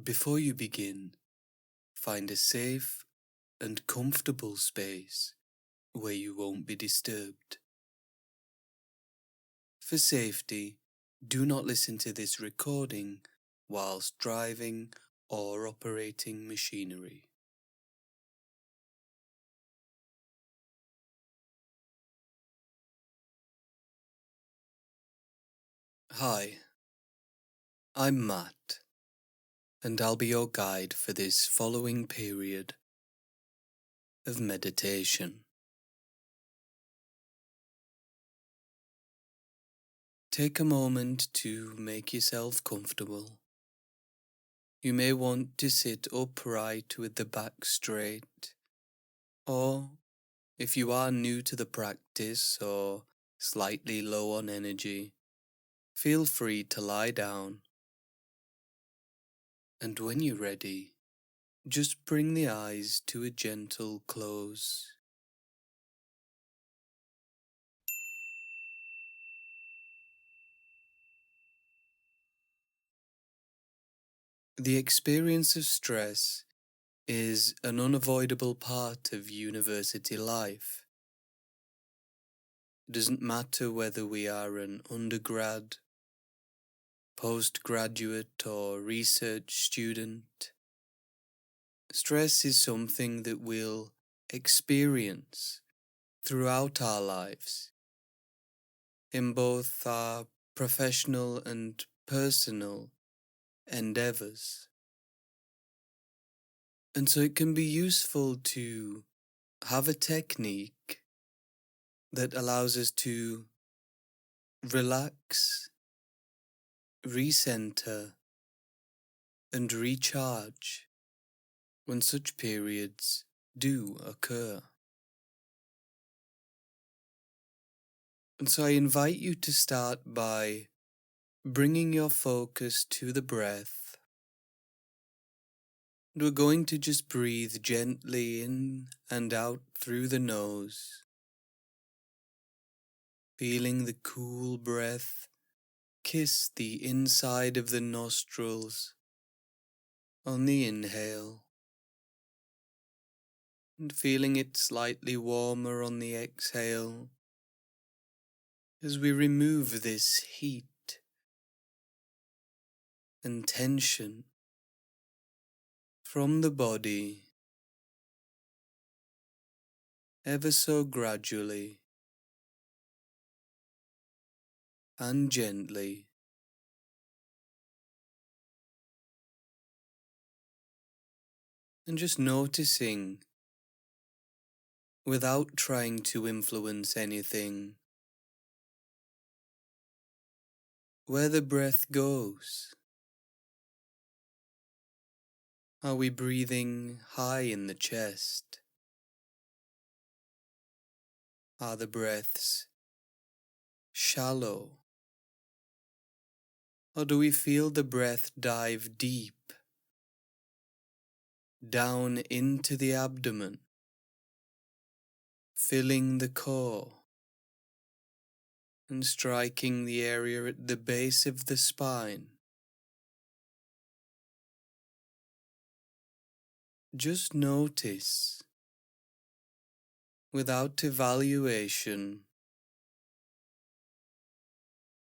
Before you begin, find a safe and comfortable space where you won't be disturbed. For safety, do not listen to this recording whilst driving or operating machinery. Hi, I'm Matt, and I'll be your guide for this following period of meditation. Take a moment to make yourself comfortable. You may want to sit upright with the back straight, or if you are new to the practice or slightly low on energy, feel free to lie down. And when you're ready, just bring the eyes to a gentle close. The experience of stress is an unavoidable part of university life. It doesn't matter whether we are an undergrad, postgraduate, or research student. Stress is something that we'll experience throughout our lives, in both our professional and personal endeavors. And so it can be useful to have a technique that allows us to relax, recenter, and recharge when such periods do occur. And so I invite you to start by bringing your focus to the breath. And we're going to just breathe gently in and out through the nose, feeling the cool breath kiss the inside of the nostrils on the inhale, and feeling it slightly warmer on the exhale as we remove this heat and tension from the body ever so gradually and gently. And just noticing, without trying to influence anything, where the breath goes. Are we breathing high in the chest? Are the breaths shallow? Or do we feel the breath dive deep down into the abdomen, filling the core and striking the area at the base of the spine? Just notice, without evaluation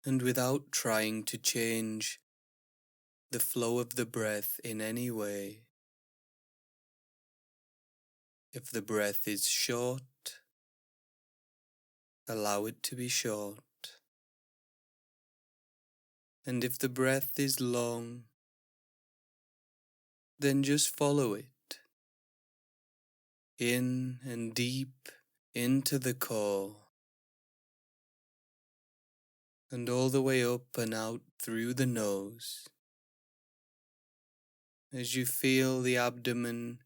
and without trying to change the flow of the breath in any way. If the breath is short, allow it to be short. And if the breath is long, then just follow it, in and deep into the core, and all the way up and out through the nose, as you feel the abdomen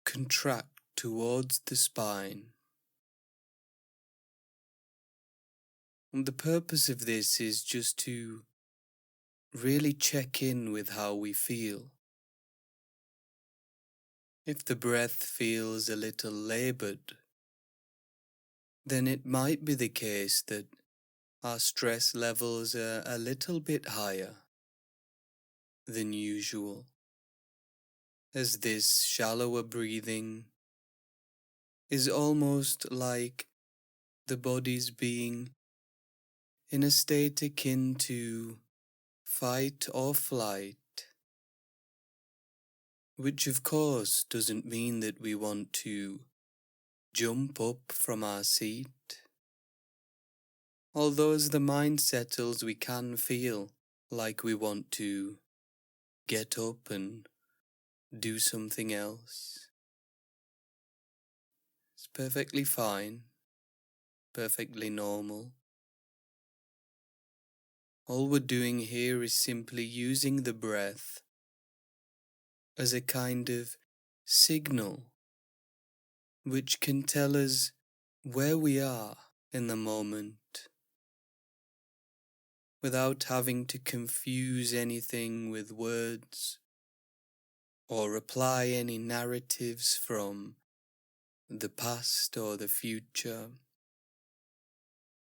contract towards the spine. And the purpose of this is just to really check in with how we feel. If the breath feels a little labored, then it might be the case that our stress levels are a little bit higher than usual. as this shallower breathing is almost like the body's being in a state akin to fight or flight, which of course doesn't mean that we want to jump up from our seat. Although as the mind settles, we can feel like we want to get up and do something else. It's perfectly fine, perfectly normal. All we're doing here is simply using the breath as a kind of signal which can tell us where we are in the moment without having to confuse anything with words or apply any narratives from the past or the future,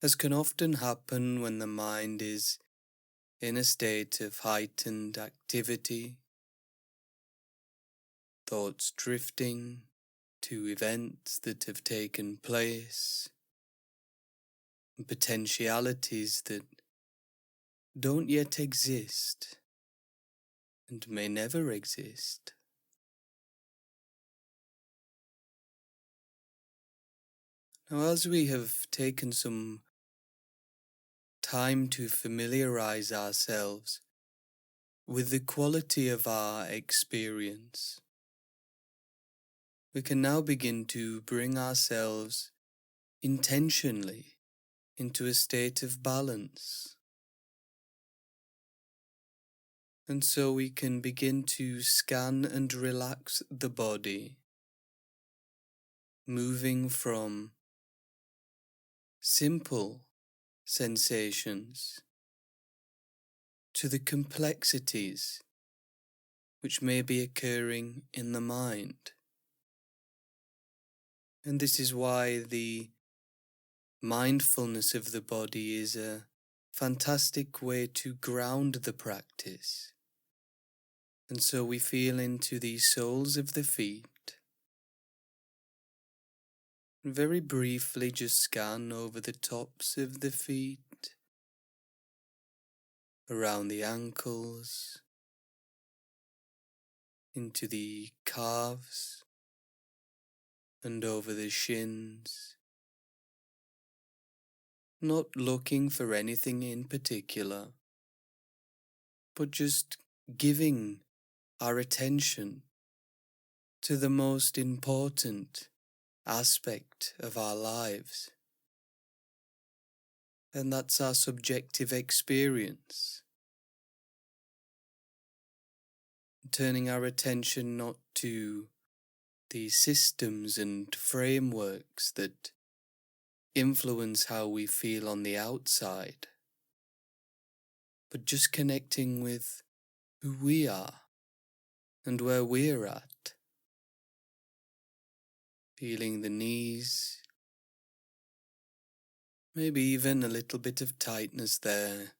as can often happen when the mind is in a state of heightened activity, thoughts drifting to events that have taken place, and potentialities that don't yet exist and may never exist. Now, as we have taken some time to familiarize ourselves with the quality of our experience, we can now begin to bring ourselves intentionally into a state of balance. And so we can begin to scan and relax the body, moving from simple sensations to the complexities which may be occurring in the mind. And this is why the mindfulness of the body is a fantastic way to ground the practice. And so we feel into the soles of the feet. And very briefly just scan over the tops of the feet, around the ankles, into the calves, and over the shins. Not looking for anything in particular, but just giving our attention to the most important aspect of our lives. And that's our subjective experience. Turning our attention not to the systems and frameworks that influence how we feel on the outside, but just connecting with who we are and where we're at. Feeling the knees, maybe even a little bit of tightness there.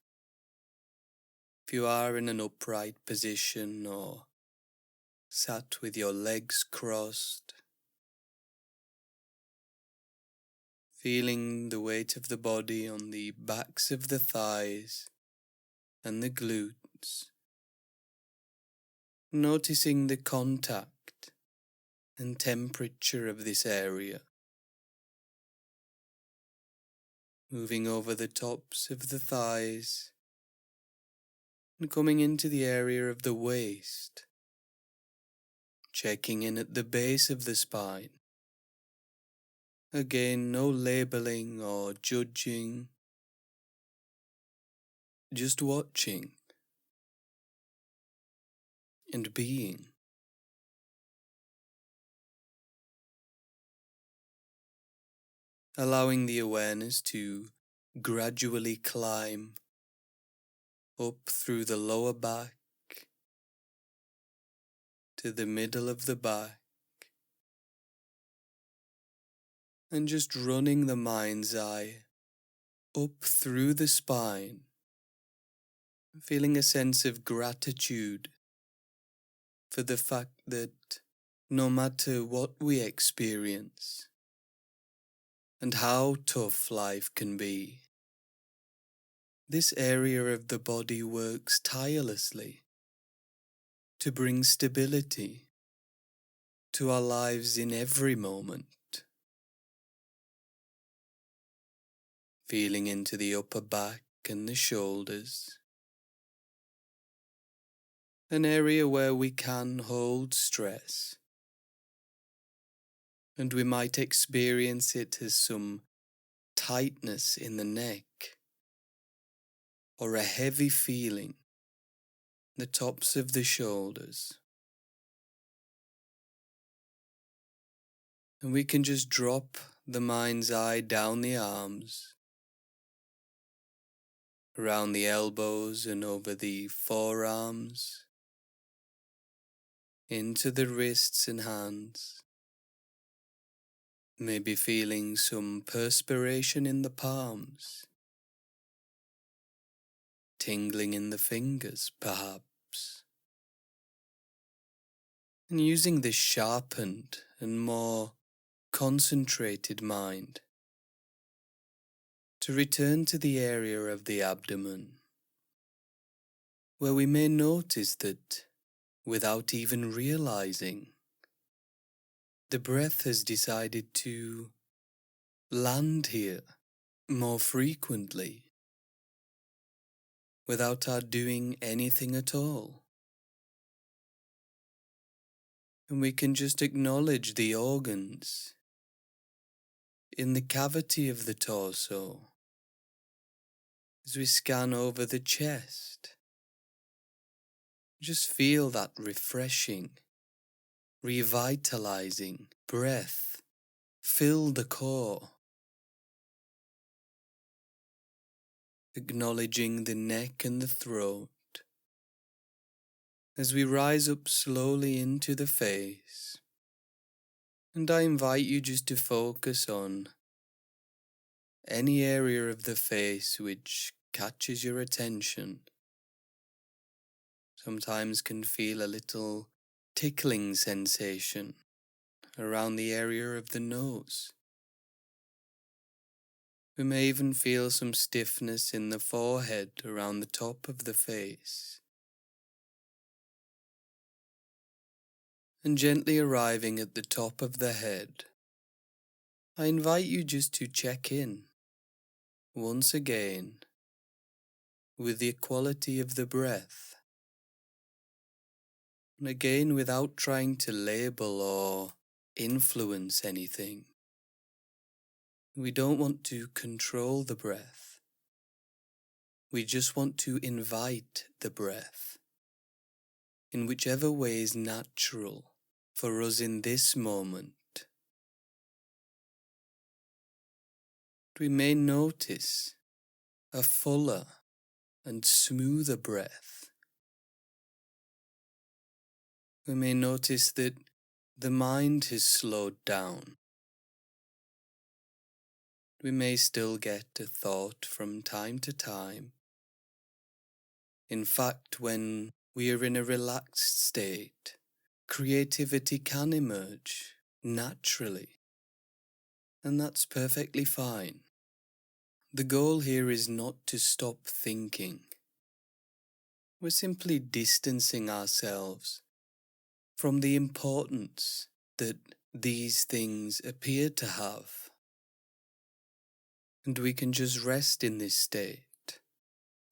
If you are in an upright position or sat with your legs crossed, feeling the weight of the body on the backs of the thighs and the glutes, noticing the contact and temperature of this area, moving over the tops of the thighs and coming into the area of the waist, checking in at the base of the spine. Again, no labeling or judging, just watching and being. Allowing the awareness to gradually climb up through the lower back to the middle of the back, and just running the mind's eye up through the spine, feeling a sense of gratitude for the fact that no matter what we experience and how tough life can be, this area of the body works tirelessly to bring stability to our lives in every moment. Feeling into the upper back and the shoulders, an area where we can hold stress, and we might experience it as some tightness in the neck or a heavy feeling the tops of the shoulders. And we can just drop the mind's eye down the arms, around the elbows and over the forearms, into the wrists and hands, maybe feeling some perspiration in the palms, tingling in the fingers perhaps, and using this sharpened and more concentrated mind to return to the area of the abdomen, where we may notice that, without even realizing, the breath has decided to land here more frequently, without our doing anything at all. And we can just acknowledge the organs in the cavity of the torso as we scan over the chest. Just feel that refreshing, revitalizing breath fill the core, acknowledging the neck and the throat as we rise up slowly into the face. And I invite you just to focus on any area of the face which catches your attention. Sometimes can feel a little tickling sensation around the area of the nose. We may even feel some stiffness in the forehead around the top of the face. And gently arriving at the top of the head, I invite you just to check in, once again, with the quality of the breath. And again, without trying to label or influence anything. We don't want to control the breath. We just want to invite the breath in whichever way is natural for us in this moment. We may notice a fuller and smoother breath. We may notice that the mind has slowed down. We may still get a thought from time to time. In fact, when we are in a relaxed state, creativity can emerge naturally, and that's perfectly fine. The goal here is not to stop thinking. We're simply distancing ourselves from the importance that these things appear to have. And we can just rest in this state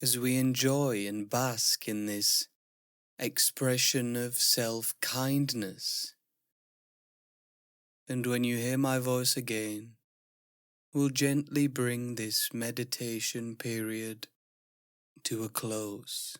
as we enjoy and bask in this expression of self-kindness. And when you hear my voice again, we'll gently bring this meditation period to a close.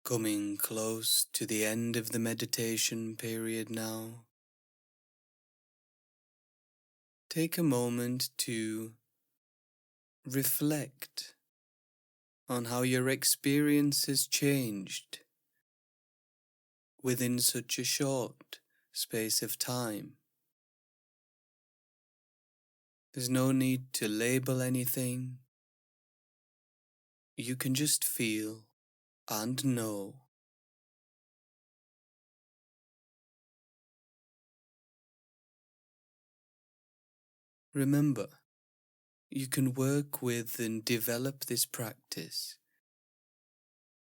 Coming close to the end of the meditation period now, take a moment to reflect on how your experience has changed within such a short space of time. There's no need to label anything. You can just feel and know. Remember, you can work with and develop this practice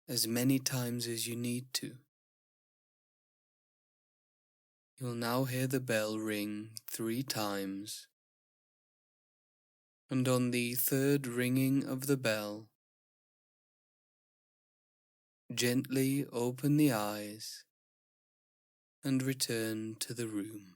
as many times as you need to. You'll now hear the bell ring 3 times, and on the third ringing of the bell, gently open the eyes and return to the room.